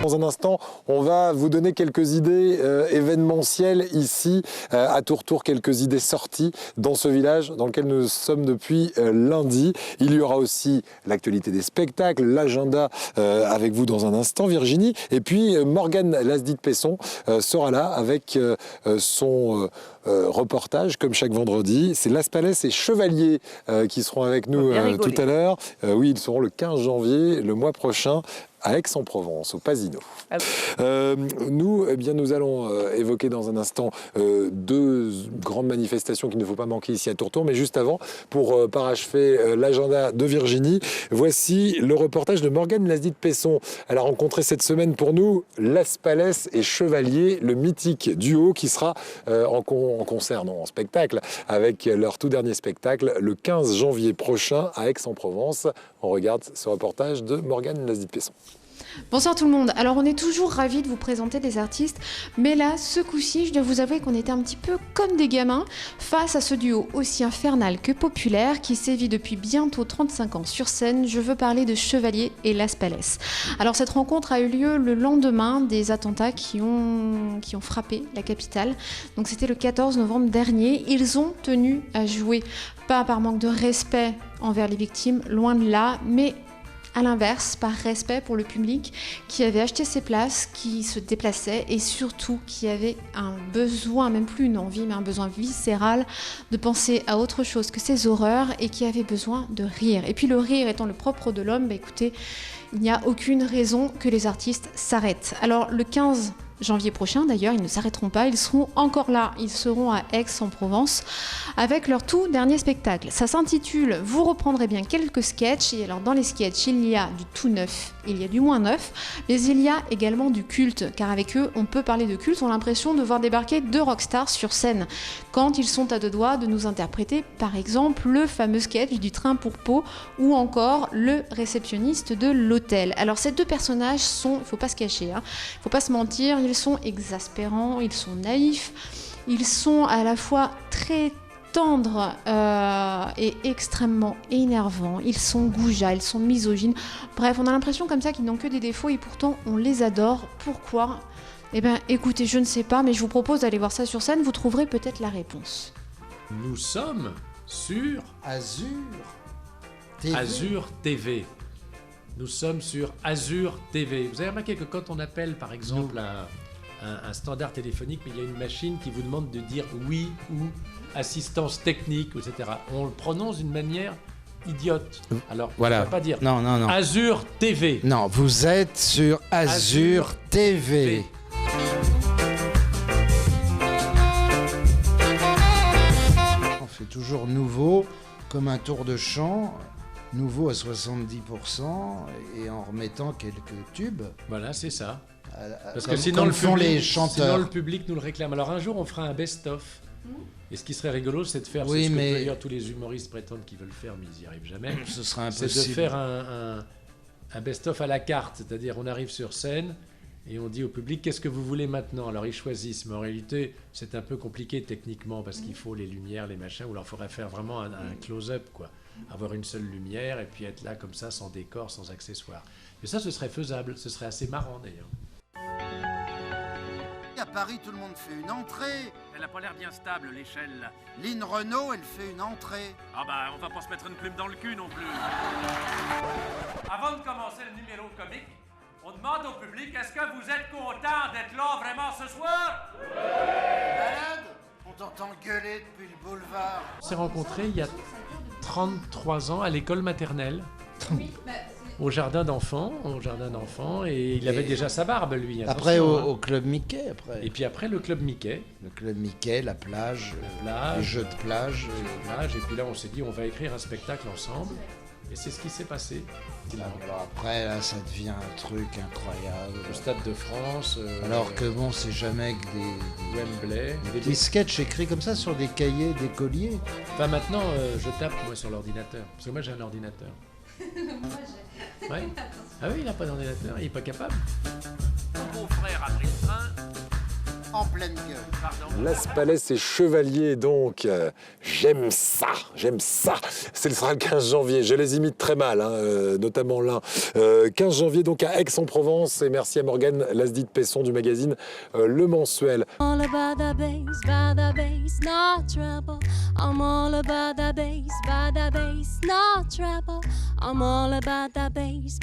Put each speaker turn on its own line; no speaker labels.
Dans un instant, on va vous donner quelques idées événementielles ici à Tourtour, quelques idées sorties dans ce village dans lequel nous sommes depuis lundi. Il y aura aussi l'actualité des spectacles, l'agenda avec vous dans un instant, Virginie. Et puis Morgane Lasdit-Pesson sera là avec son reportage comme chaque vendredi. C'est Las Palais et Chevalier qui seront avec nous tout à l'heure. Oui, ils seront le 15 janvier, le mois prochain, à Aix-en-Provence, au Pasino. Ah oui. Nous, eh bien, nous allons évoquer dans un instant deux grandes manifestations qu'il ne faut pas manquer ici à Tourtour. Mais juste avant, pour parachever l'agenda de Virginie, voici le reportage de Morgane Lasdit-Pesson. Elle a rencontré cette semaine pour nous Las Palais et Chevalier, le mythique duo qui sera en concert, non, en spectacle, avec leur tout dernier spectacle le 15 janvier prochain à Aix-en-Provence. On regarde ce reportage de Morgane Lasdit-Pesson.
Bonsoir tout le monde. Alors on est toujours ravis de vous présenter des artistes, mais là, ce coup-ci, je dois vous avouer qu'on était un petit peu comme des gamins face à ce duo aussi infernal que populaire qui sévit depuis bientôt 35 ans sur scène. Je veux parler de Chevalier et Las Palais. Alors cette rencontre a eu lieu le lendemain des attentats qui ont frappé la capitale. Donc c'était le 14 novembre dernier. Ils ont tenu à jouer, pas par manque de respect envers les victimes, loin de là, mais à l'inverse, par respect pour le public qui avait acheté ses places, qui se déplaçait et surtout qui avait un besoin, même plus une envie, mais un besoin viscéral de penser à autre chose que ces horreurs et qui avait besoin de rire. Et puis le rire étant le propre de l'homme, écoutez, il n'y a aucune raison que les artistes s'arrêtent. Alors le 15 janvier prochain, d'ailleurs, ils ne s'arrêteront pas, ils seront encore là, ils seront à Aix-en-Provence avec leur tout dernier spectacle. Ça s'intitule « Vous reprendrez bien quelques sketchs » et alors dans les sketchs, il y a du tout neuf, il y a du moins neuf, mais il y a également du culte, car avec eux, on peut parler de culte, on a l'impression de voir débarquer deux rockstars sur scène, quand ils sont à deux doigts de nous interpréter, par exemple, le fameux sketch du train pour Pau ou encore le réceptionniste de l'hôtel. Alors ces deux personnages sont, il ne faut pas se cacher, il ne faut pas se mentir, ils sont exaspérants, ils sont naïfs, ils sont à la fois très tendres et extrêmement énervants, ils sont goujats, ils sont misogynes. Bref, on a l'impression comme ça qu'ils n'ont que des défauts et pourtant on les adore. Pourquoi ? Eh bien, écoutez, je ne sais pas, mais je vous propose d'aller voir ça sur scène, vous trouverez peut-être la réponse.
Nous sommes sur
Azur TV.
Azur TV. Nous sommes sur Azur TV. Vous avez remarqué que quand on appelle, par exemple, un standard téléphonique, mais il y a une machine qui vous demande de dire oui ou assistance technique, etc. On le prononce d'une manière idiote. Alors,
voilà.
On ne va pas dire
non.
Azur TV.
Non, vous êtes sur Azur TV. On fait toujours nouveau, comme un tour de chant. Nouveau à 70% et en remettant quelques tubes.
Voilà, c'est ça. Parce
comme,
que sinon,
les chanteurs.
Sinon le public nous le réclame. Alors un jour, on fera un best-of. Et ce qui serait rigolo, c'est de faire ce que d'ailleurs tous les humoristes prétendent qu'ils veulent faire, mais ils n'y arrivent jamais.
Ce sera impossible.
C'est de faire un best-of à la carte. C'est-à-dire, on arrive sur scène et on dit au public, qu'est-ce que vous voulez maintenant ? Alors ils choisissent. Mais en réalité, c'est un peu compliqué techniquement parce qu'il faut les lumières, les machins. Ou alors il faudrait faire vraiment un close-up, quoi. Avoir une seule lumière et puis être là comme ça, sans décor, sans accessoires. Mais ça, ce serait faisable, ce serait assez marrant d'ailleurs.
À Paris, tout le monde fait une entrée.
Elle n'a pas l'air bien stable, l'échelle.
Lynn Renault, elle fait une entrée.
Ah bah, on va pas se mettre une plume dans le cul non plus. Avant de commencer le numéro comique, on demande au public, est-ce que vous êtes content d'être là vraiment ce soir?
Malade? On t'entend gueuler depuis le boulevard.
On s'est rencontrés il y a 33 ans à l'école maternelle, au jardin d'enfants, et il avait déjà sa barbe, lui.
Après, au Club Mickey, après.
Et puis après, le Club Mickey.
Le Club Mickey, la plage, les jeux de plage.
Et puis là, on s'est dit, on va écrire un spectacle ensemble. Et c'est ce qui s'est passé.
Alors après, là, ça devient un truc incroyable.
Le Stade de France.
Alors que bon, c'est jamais que des
Wembley.
Des sketchs écrits comme ça sur des cahiers, des colliers.
Enfin, maintenant, je tape, moi, sur l'ordinateur. Parce que moi, j'ai un ordinateur. Ouais. Ah oui, il n'a pas d'ordinateur, il n'est pas capable.
Mon beau-frère a pris le train.
en pleine gueule.
Pardon.
Las Palais et Chevalier, donc. J'aime ça, j'aime ça. Ce sera le 15 janvier. Je les imite très mal, hein, notamment l'un. 15 janvier, donc, à Aix-en-Provence. Et merci à Morgane Lasdite-Pesson du magazine Le Mensuel.
All about the bass, no trouble. I'm all about the bass, no trouble. I'm all about the bass,